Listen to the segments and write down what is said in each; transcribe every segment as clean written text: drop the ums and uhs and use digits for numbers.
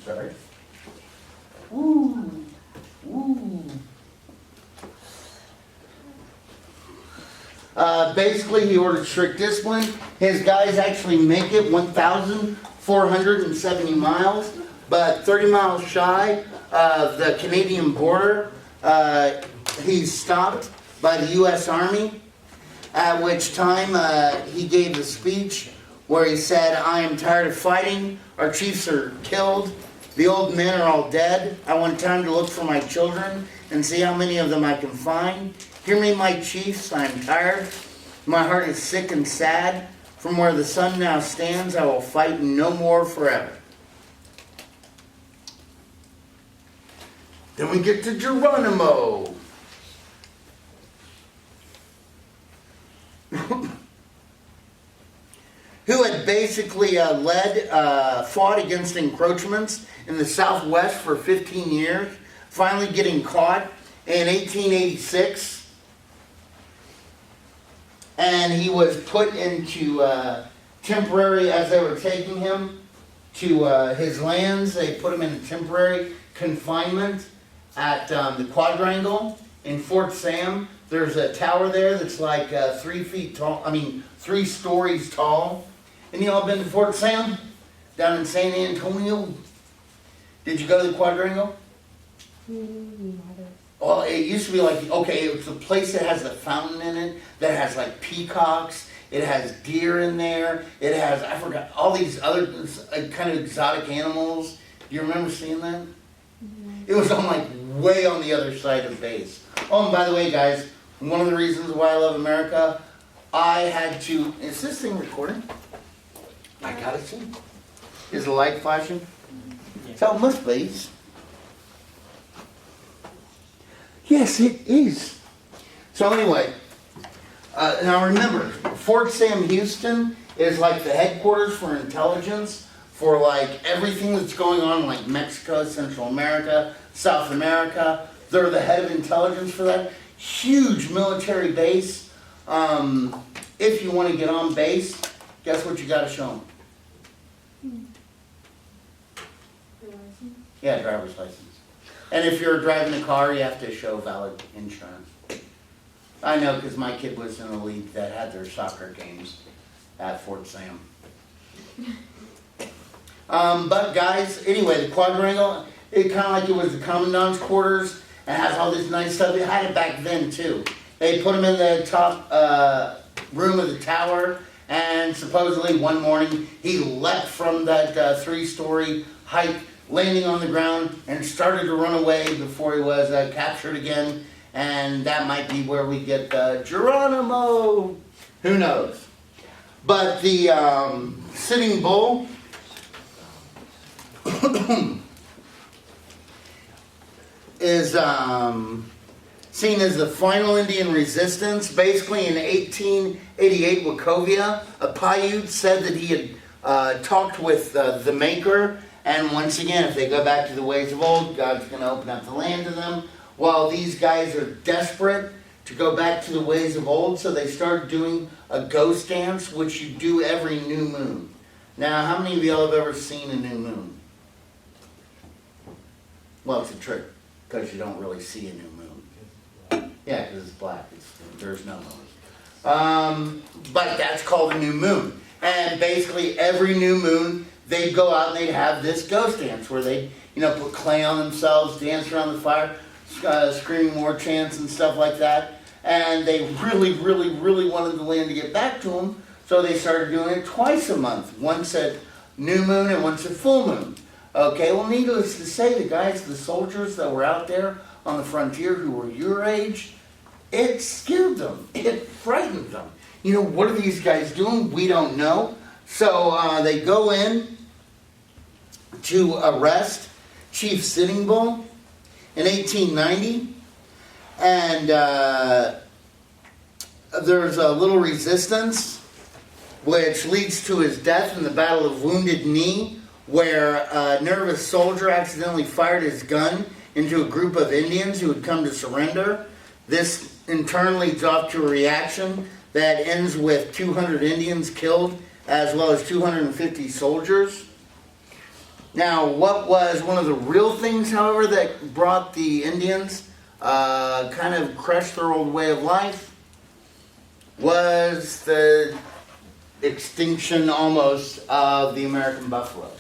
Sorry. Ooh. Ooh. Basically, he ordered strict discipline. His guys actually make it 1,470 miles, but 30 miles shy of the Canadian border. He's stopped by the U.S. Army, at which time he gave a speech where he said, "I am tired of fighting. Our chiefs are killed. The old men are all dead. I want time to look for my children and see how many of them I can find. Hear me, my chiefs, I am tired. My heart is sick and sad. From where the sun now stands, I will fight no more forever." Then we get to Geronimo. Who had basically fought against encroachments in the Southwest for 15 years, finally getting caught in 1886. And he was put into temporary, as they were taking him to his lands, they put him in temporary confinement at the Quadrangle in Fort Sam. There's a tower there that's like 3 feet tall, 3 stories tall. And you all been to Fort Sam? Down in San Antonio? Did you go to the Quadrangle? Well, it used to be like, okay, it's a place that has a fountain in it, that has like peacocks, it has deer in there, it has, I forgot, all these other kind of exotic animals. Do you remember seeing that? Mm-hmm. It was on like way on the other side of the base. Oh, and by the way, guys, one of the reasons why I love America, I had to, is this thing recording? I gotta see. Is the light flashing? Yeah. So it must be. Yes, it is. So anyway, now remember, Fort Sam Houston is like the headquarters for intelligence for like everything that's going on in like Mexico, Central America, South America. They're the head of intelligence for that. Huge military base. If you want to get on base, guess what you got to show them? Yeah, driver's license. And if you're driving a car, you have to show valid insurance. I know because my kid was in a league that had their soccer games at Fort Sam. But guys, anyway, the Quadrangle, it kind of like it was the commandant's quarters and has all this nice stuff. They had it back then too. They put him in the top room of the tower, and supposedly one morning he leapt from that 3-story height, landing on the ground, and started to run away before he was captured again. And that might be where we get Geronimo. Who knows? But the Sitting Bull is seen as the final Indian resistance. Basically in 1888, Wachovia, a Paiute, said that he had talked with the Maker. And once again, if they go back to the ways of old, God's going to open up the land to them. While these guys are desperate to go back to the ways of old, so they started doing a ghost dance, which you do every new moon. Now, how many of y'all have ever seen a new moon? Well, it's a trick, because you don't really see a new moon. Yeah, because it's black. There's no moon. But that's called a new moon. And basically, every new moon, they'd go out and they'd have this ghost dance where they'd, put clay on themselves, dance around the fire, screaming war chants and stuff like that. And they really, really, really wanted the land to get back to them, so they started doing it twice a month. Once at new moon and once at full moon. Okay, well, needless to say, the soldiers that were out there on the frontier who were your age, it scared them. It frightened them. What are these guys doing? We don't know. So they go in to arrest Chief Sitting Bull in 1890, and there's a little resistance, which leads to his death in the Battle of Wounded Knee, where a nervous soldier accidentally fired his gun into a group of Indians who had come to surrender. This in turn leads off to a reaction that ends with 200 Indians killed, as well as 250 soldiers. Now, what was one of the real things, however, that brought the Indians, kind of crushed their old way of life, was the extinction almost of the American buffalo.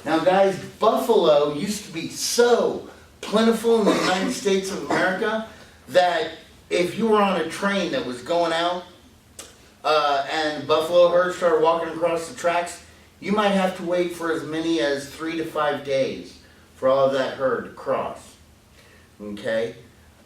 Now, guys, buffalo used to be so plentiful in the United States of America that if you were on a train that was going out and buffalo herd started walking across the tracks, you might have to wait for as many as 3 to 5 days for all of that herd to cross. Okay?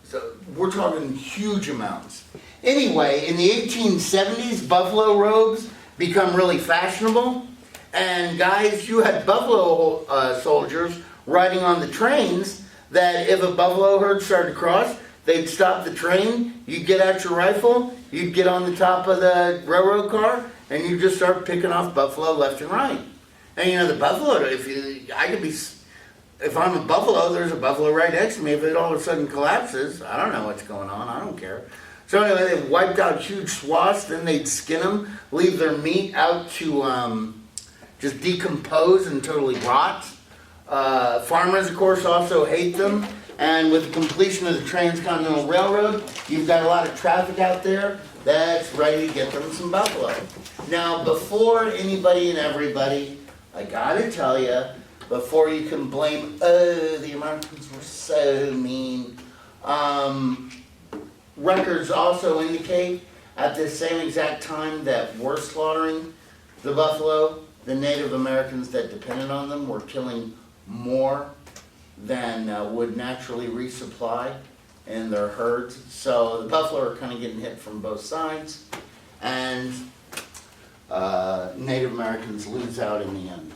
So we're talking huge amounts. Anyway, in the 1870s, buffalo robes become really fashionable. And guys, you had buffalo soldiers riding on the trains that if a buffalo herd started to cross, they'd stop the train, you'd get out your rifle, you'd get on the top of the railroad car, and you just start picking off buffalo left and right. And you know, the buffalo, if I'm a buffalo, there's a buffalo right next to me. If it all of a sudden collapses, I don't know what's going on, I don't care. So anyway, they wiped out huge swaths, then they'd skin them, leave their meat out to just decompose and totally rot. Farmers, of course, also hate them. And with the completion of the Transcontinental Railroad, you've got a lot of traffic out there that's ready to get them some buffalo. Now, before anybody and everybody, I gotta tell you, before you can blame, oh, the Americans were so mean, records also indicate at this same exact time that were slaughtering the buffalo, the Native Americans that depended on them were killing more than would naturally resupply in their herds. So the buffalo are kind of getting hit from both sides, and Native Americans lose out in the end.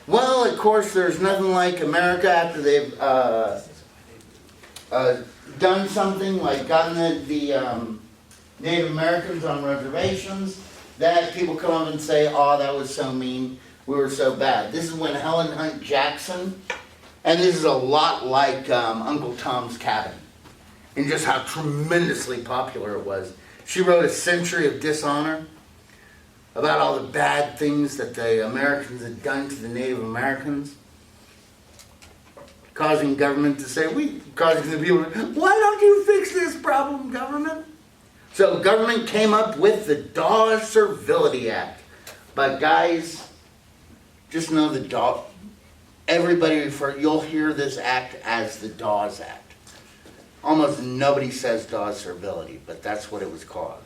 Well, of course, there's nothing like America after they've done something like gotten the Native Americans on reservations, that people come up and say, oh, that was so mean, we were so bad. This is when Helen Hunt Jackson, and this is a lot like Uncle Tom's Cabin, and just how tremendously popular it was. She wrote A Century of Dishonor about all the bad things that the Americans had done to the Native Americans, causing government to say, causing the people, why don't you fix this problem, government? So government came up with the Dawes Servility Act. But guys, just know the Dawes, you'll hear this act as the Dawes Act. Almost nobody says Dawes Servility, but that's what it was called.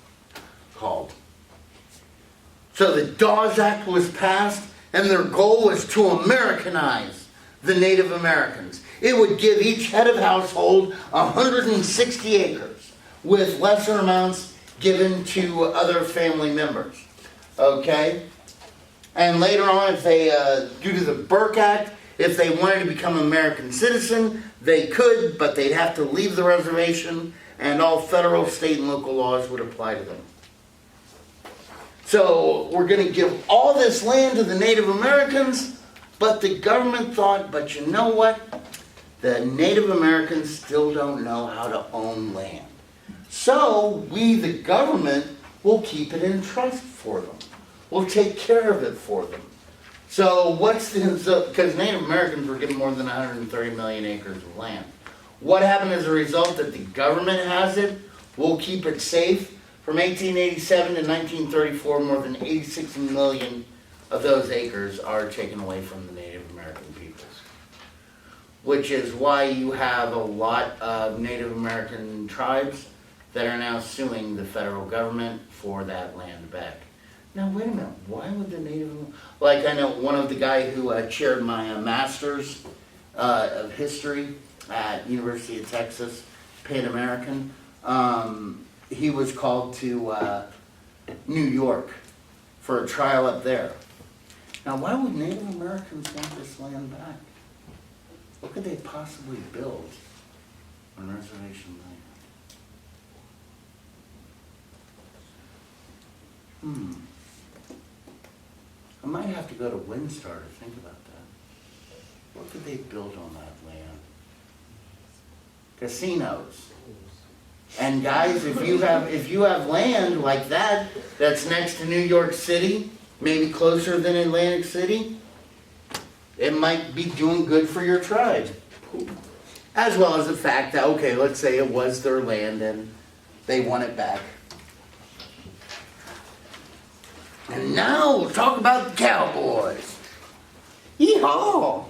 So the Dawes Act was passed, and their goal was to Americanize the Native Americans. It would give each head of household 160 acres, with lesser amounts given to other family members. Okay? And later on, if they, due to the Burke Act, if they wanted to become an American citizen, they could, but they'd have to leave the reservation, and all federal, state, and local laws would apply to them. So we're going to give all this land to the Native Americans, but the government thought, but you know what? The Native Americans still don't know how to own land. So we, the government, will keep it in trust for them. We'll take care of it for them. So because Native Americans were given more than 130 million acres of land. What happened as a result that the government has it? We'll keep it safe. From 1887 to 1934, more than 86 million of those acres are taken away from the Native American peoples. Which is why you have a lot of Native American tribes that are now suing the federal government for that land back. Now, wait a minute, why would the Native... Like, I know one of the guy who chaired my master's of history at University of Texas, Pan American, he was called to New York for a trial up there. Now, why would Native Americans want this land back? What could they possibly build on reservation land? I might have to go to Windstar to think about that. What could they build on that land? Casinos. And guys, if you have land like that, that's next to New York City, maybe closer than Atlantic City, it might be doing good for your tribe. As well as the fact that, okay, let's say it was their land and they want it back. And now we'll talk about the Cowboys. Yeehaw!